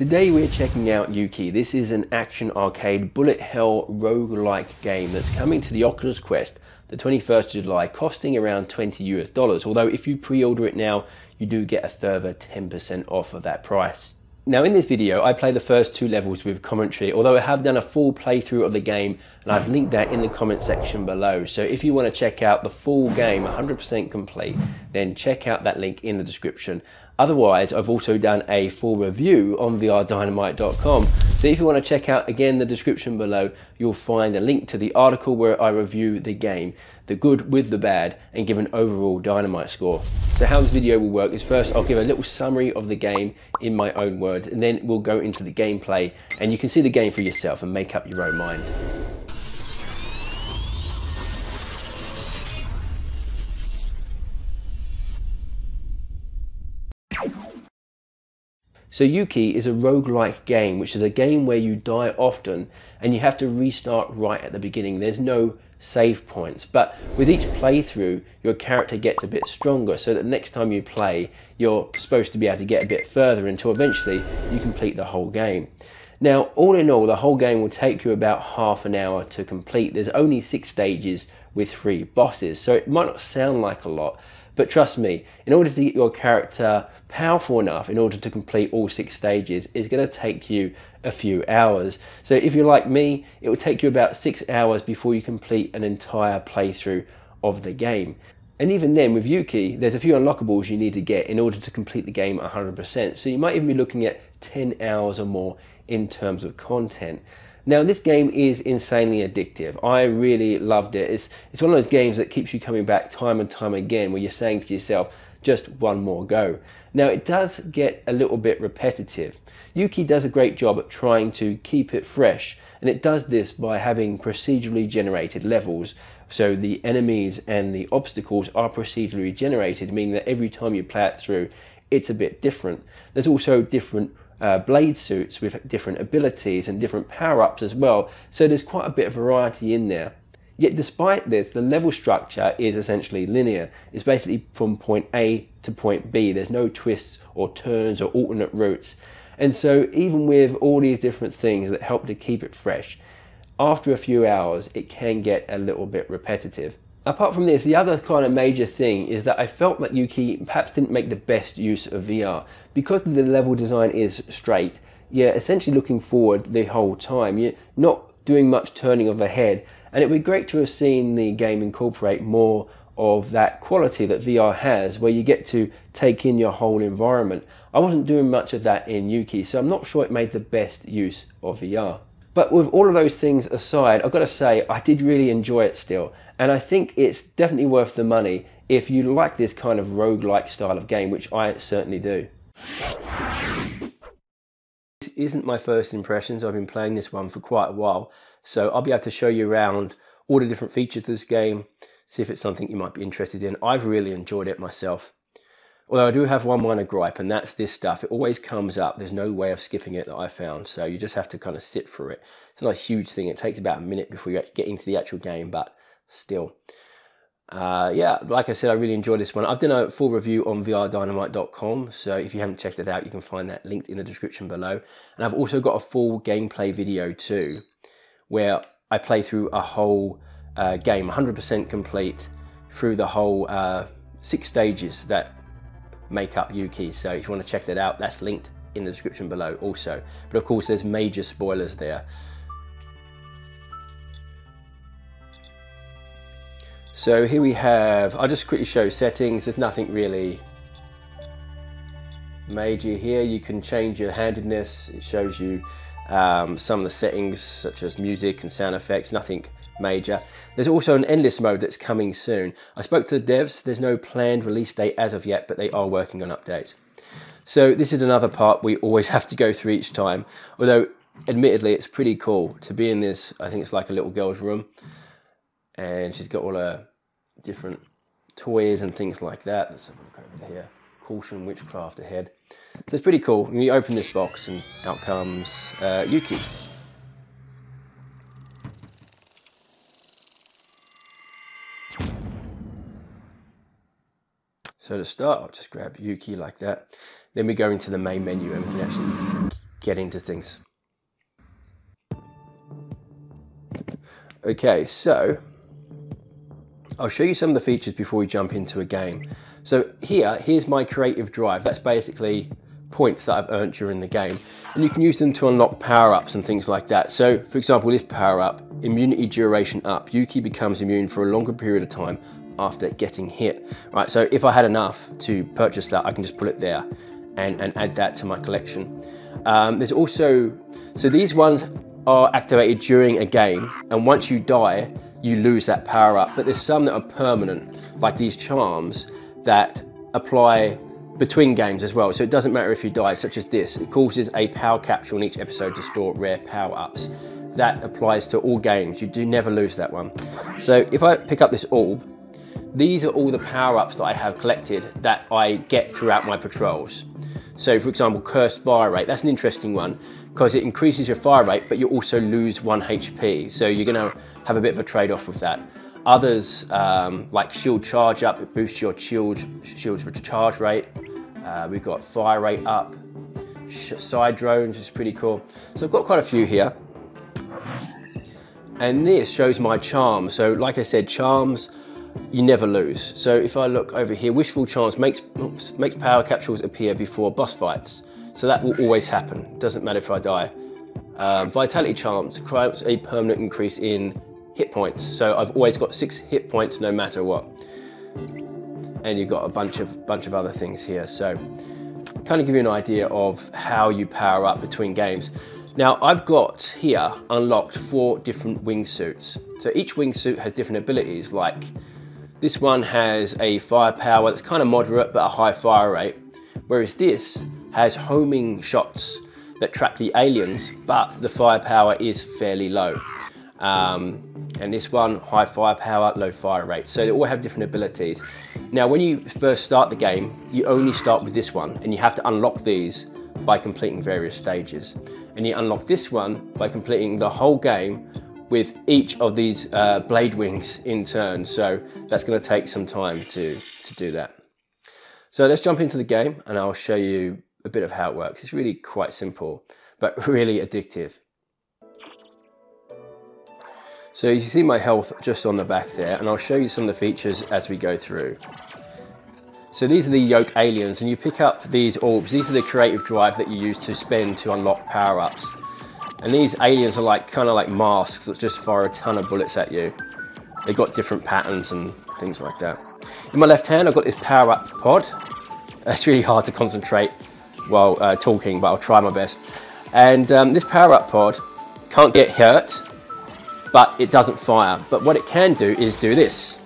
Today we're checking out YUKI. This is an action arcade bullet hell roguelike game that's coming to the Oculus Quest the 21st of July, costing around $20 US. Although if you pre-order it now, you do get a further 10% off of that price. Now in this video, I play the first 2 levels with commentary, although I have done a full playthrough of the game and I've linked that in the comment section below. So if you want to check out the full game 100% complete, then check out that link in the description. Otherwise, I've also done a full review on VRDynamite.com. So if you want to check out again the description below, you'll find a link to the article where I review the game, the good with the bad, and give an overall Dynamite score. So how this video will work is first I'll give a little summary of the game in my own words, and then we'll go into the gameplay and you can see the game for yourself and make up your own mind. So YUKI is a roguelike game, which is a game where you die often and you have to restart right at the beginning. There's no save points, but with each playthrough your character gets a bit stronger, so that next time you play you're supposed to be able to get a bit further until eventually you complete the whole game. Now all in all, the whole game will take you about half an hour to complete. There's only 6 stages with 3 bosses, so it might not sound like a lot, but trust me, in order to get your character powerful enough in order to complete all 6 stages, it's going to take you a few hours. So if you're like me, it will take you about 6 hours before you complete an entire playthrough of the game. And even then, with YUKI, there's a few unlockables you need to get in order to complete the game 100%. So you might even be looking at 10 hours or more in terms of content. Now this game is insanely addictive. I really loved it. It's one of those games that keeps you coming back time and time again, where you're saying to yourself, just one more go. Now it does get a little bit repetitive. YUKI does a great job at trying to keep it fresh, and it does this by having procedurally generated levels. So the enemies and the obstacles are procedurally generated, meaning that every time you play it through, it's a bit different. There's also different blade suits with different abilities and different power-ups as well, so there's quite a bit of variety in there. Yet despite this, the level structure is essentially linear. It's basically from point A to point B. There's no twists or turns or alternate routes. And so even with all these different things that help to keep it fresh, after a few hours it can get a little bit repetitive. Apart from this, the other kind of major thing is that I felt that YUKI perhaps didn't make the best use of VR. Because the level design is straight, you're essentially looking forward the whole time. You're not doing much turning of the head, and it would be great to have seen the game incorporate more of that quality that VR has, where you get to take in your whole environment. I wasn't doing much of that in YUKI, so I'm not sure it made the best use of VR. But with all of those things aside, I've got to say I did really enjoy it still, and I think it's definitely worth the money if you like this kind of roguelike style of game, which I certainly do. This isn't my first impressions. I've been playing this one for quite a while, so I'll be able to show you around all the different features of this game, see if it's something you might be interested in. I've really enjoyed it myself. Although I do have one minor gripe, and that's this stuff. It always comes up. There's no way of skipping it that I found, so you just have to kind of sit through it. It's not a huge thing. It takes about a minute before you get into the actual game, but still. Yeah, like I said, I really enjoyed this one. I've done a full review on VRDynamite.com, so if you haven't checked it out, you can find that linked in the description below. And I've also got a full gameplay video too, where I play through a whole game, 100% complete, through the whole 6 stages that make up YUKI. So if you want to check that out, that's linked in the description below also. But of course there's major spoilers there. So here we have, I'll just quickly show settings. There's nothing really major here. You can change your handedness. It shows you some of the settings such as music and sound effects, nothing major. There's also an endless mode that's coming soon. I spoke to the devs. There's no planned release date as of yet, but they are working on updates. So this is another part we always have to go through each time, although admittedly it's pretty cool to be in this. I think it's like a little girl's room, and she's got all her different toys and things like that. Let's have a look over here. Caution witchcraft ahead. So it's pretty cool. When you open this box and out comes YUKI. So to start, I'll just grab YUKI like that. Then we go into the main menu and we can actually get into things. Okay, so I'll show you some of the features before we jump into a game. So here's my creative drive. That's basically points that I've earned during the game. And you can use them to unlock power-ups and things like that. So, for example, this power-up, immunity duration up. Yuki becomes immune for a longer period of time after getting hit. Right, so if I had enough to purchase that, I can just put it there and add that to my collection. There's also, so these ones are activated during a game, and once you die, you lose that power up. But there's some that are permanent, like these charms that apply between games as well. So it doesn't matter if you die, such as this. It causes a power capsule in each episode to store rare power ups. That applies to all games. You do never lose that one. So if I pick up this orb, these are all the power ups that I have collected that I get throughout my patrols. So for example, Cursed Fire Rate, that's an interesting one because it increases your fire rate, but you also lose 1 HP. So you're gonna have a bit of a trade-off with that. Others, like Shield Charge Up, it boosts your shield's recharge rate. We've got Fire Rate Up, Side Drones, which is pretty cool. So I've got quite a few here. And this shows my charms. So like I said, charms, you never lose. So if I look over here, Wishful Charms makes power capsules appear before boss fights. So that will always happen. Doesn't matter if I die. Vitality Charms grants a permanent increase in hit points. So I've always got 6 hit points no matter what. And you've got a bunch of other things here. So kind of give you an idea of how you power up between games. Now I've got here unlocked 4 different wingsuits. So each wingsuit has different abilities, like this one has a firepower that's kind of moderate but a high fire rate, whereas this has homing shots that track the aliens, but the firepower is fairly low. And this one, high firepower, low fire rate. So they all have different abilities. Now, when you first start the game, you only start with this one, and you have to unlock these by completing various stages. And you unlock this one by completing the whole game with each of these blade wings in turn. So that's going to take some time to do that. So let's jump into the game, and I'll show you a bit of how it works. It's really quite simple, but really addictive. So you see my health just on the back there, and I'll show you some of the features as we go through. So these are the Yoke aliens, and you pick up these orbs. These are the creative drive that you use to spend to unlock power-ups. And these aliens are kind of like masks that just fire a ton of bullets at you. They've got different patterns and things like that. In my left hand, I've got this power-up pod. It's really hard to concentrate while talking, but I'll try my best. And this power-up pod can't get hurt, but it doesn't fire. But what it can do is do this.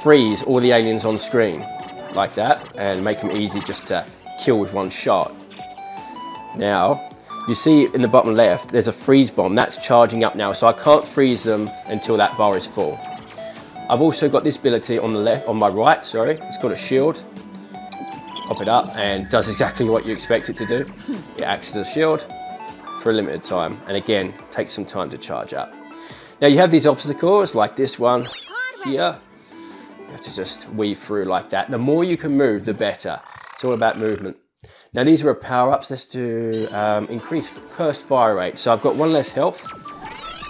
Freeze all the aliens on screen, like that, and make them easy just to kill with one shot. Now, you see in the bottom left, there's a freeze bomb. That's charging up now, so I can't freeze them until that bar is full. I've also got this ability on the left, on my right, sorry. It's called a shield. Pop it up and does exactly what you expect it to do. It acts as a shield for a limited time, and again, takes some time to charge up. Now you have these obstacles like this one here. You have to just weave through like that. The more you can move, the better. It's all about movement. Now these are power-ups. Let's do increase Cursed Fire Rate. So I've got 1 less health,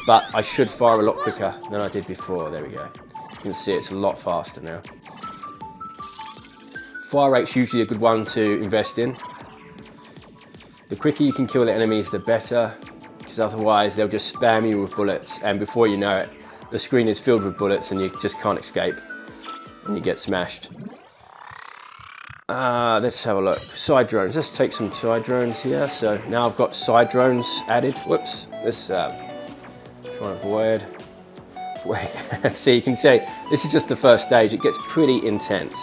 but I should fire a lot quicker than I did before. There we go. You can see it's a lot faster now. Fire rate's usually a good one to invest in. The quicker you can kill the enemies, the better, because otherwise they'll just spam you with bullets, and before you know it, the screen is filled with bullets and you just can't escape, and you get smashed. Let's have a look. Side drones. Let's take some side drones here. So now I've got side drones added. Whoops. Let's try and avoid. Wait. So you can see this is just the first stage. It gets pretty intense.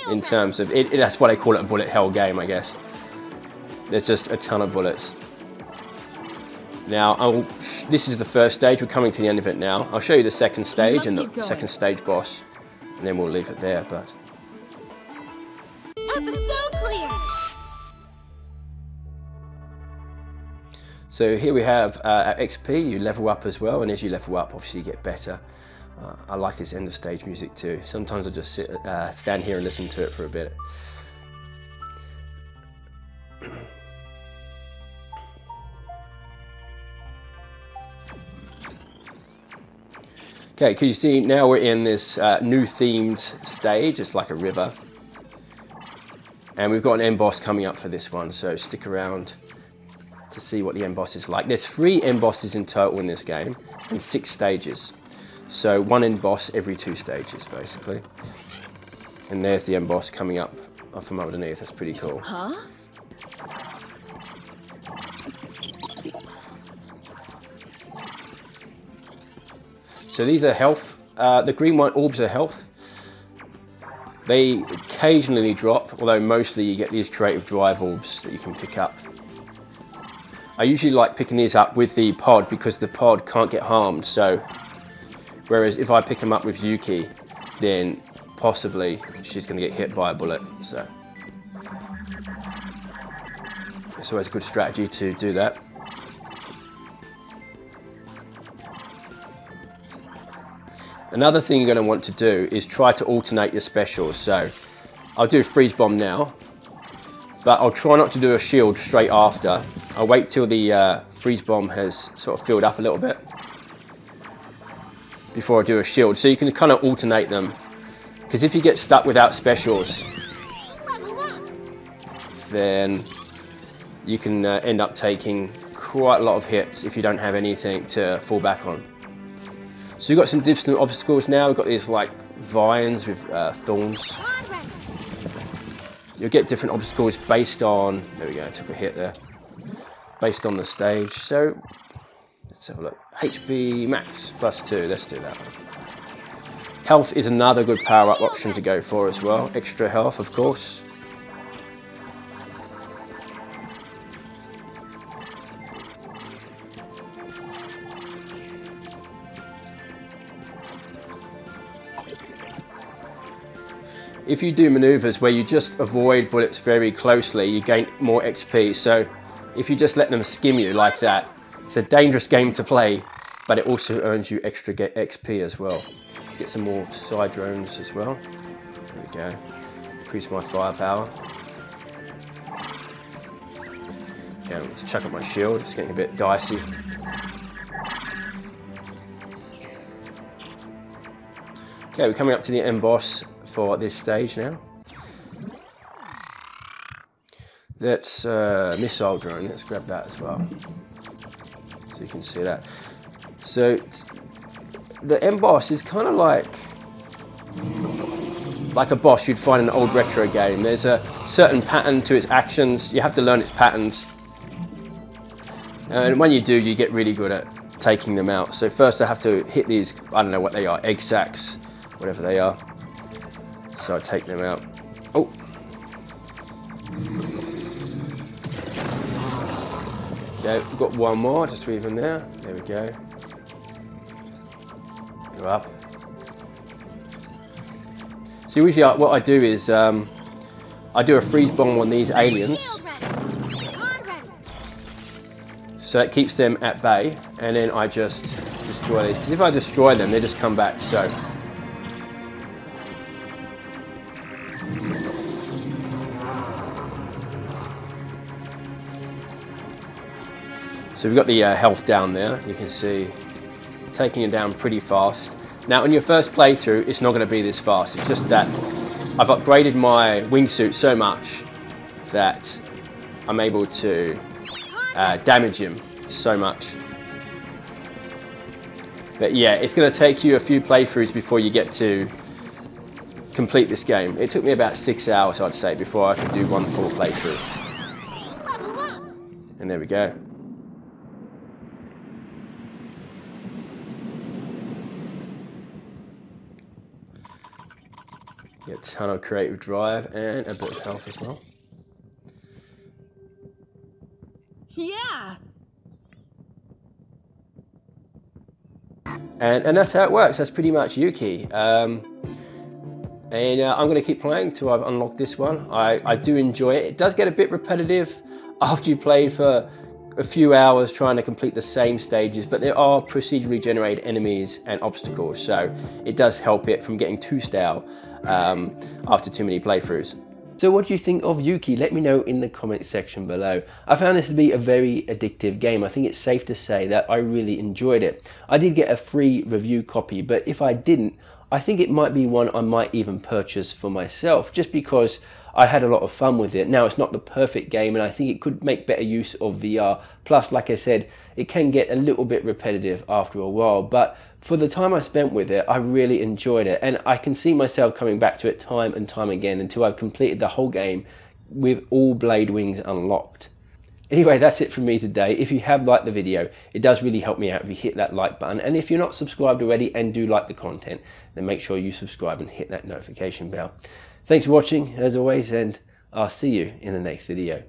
In terms of it, that's why they call it a bullet hell game, I guess. There's just a ton of bullets. Now, this is the first stage. We're coming to the end of it now. I'll show you the second stage and the second stage boss, and then we'll leave it there. But so here we have XP. You level up as well, and as you level up, obviously you get better. I like this end of stage music too. Sometimes I just stand here and listen to it for a bit. Okay, can you see now we're in this new themed stage? It's like a river. And we've got an end boss coming up for this one, so stick around to see what the end boss is like. There's 3 end bosses in total in this game and 6 stages. So 1 end boss every 2 stages, basically. And there's the end boss coming up from underneath. That's pretty cool. Huh? So these are health. The green white orbs are health. They occasionally drop, although mostly you get these creative drive orbs that you can pick up. I usually like picking these up with the pod because the pod can't get harmed. So, whereas if I pick them up with Yuki, then possibly she's going to get hit by a bullet. So it's always a good strategy to do that. Another thing you're going to want to do is try to alternate your specials. So I'll do a freeze bomb now, but I'll try not to do a shield straight after. I'll wait till the freeze bomb has sort of filled up a little bit before I do a shield. So you can kind of alternate them, because if you get stuck without specials, then you can end up taking quite a lot of hits if you don't have anything to fall back on. So we've got some different obstacles now. We've got these like vines with thorns. You'll get different obstacles based on, there we go, I took a hit there, based on the stage. So let's have a look. HP max +2, let's do that one. Health is another good power-up option to go for as well. Extra health, of course. If you do maneuvers where you just avoid bullets very closely, you gain more XP. So if you just let them skim you like that, it's a dangerous game to play, but it also earns you extra XP as well. Get some more side drones as well. There we go. Increase my firepower. Okay, let's chuck up my shield. It's getting a bit dicey. Okay, we're coming up to the end boss for this stage now. That's missile drone. Let's grab that as well, so you can see that. So the end boss is kind of like a boss you'd find in an old retro game. There's a certain pattern to its actions. You have to learn its patterns, and when you do, you get really good at taking them out. So first I have to hit these, I don't know what they are, egg sacs, whatever they are. So I take them out. Oh. Okay, we've got one more, just weave in there. There we go. Go up. So usually what I do is I do a freeze bomb on these aliens. So that keeps them at bay, and then I just destroy these. Because if I destroy them, they just come back. So we've got the health down there, you can see, taking it down pretty fast. Now on your first playthrough, it's not going to be this fast, it's just that I've upgraded my wingsuit so much that I'm able to damage him so much. But yeah, it's going to take you a few playthroughs before you get to complete this game. It took me about 6 hours, I'd say, before I could do one full playthrough. And there we go. Get a ton of creative drive and a bit of health as well. Yeah. And that's how it works. That's pretty much Yuki. I'm going to keep playing till I've unlocked this one. I do enjoy it. It does get a bit repetitive after you play for a few hours trying to complete the same stages, but there are procedurally generated enemies and obstacles, so it does help it from getting too stale after too many playthroughs. So what do you think of Yuki? Let me know in the comment section below. I found this to be a very addictive game. I think it's safe to say that I really enjoyed it. I did get a free review copy, but if I didn't, I think it might be one I might even purchase for myself, just because I had a lot of fun with it. Now, it's not the perfect game, and I think it could make better use of VR. Plus, like I said, it can get a little bit repetitive after a while, but for the time I spent with it, I really enjoyed it, and I can see myself coming back to it time and time again until I've completed the whole game with all blade wings unlocked. Anyway, that's it from me today. If you have liked the video, it does really help me out if you hit that like button, and if you're not subscribed already and do like the content, then make sure you subscribe and hit that notification bell. Thanks for watching, as always, and I'll see you in the next video.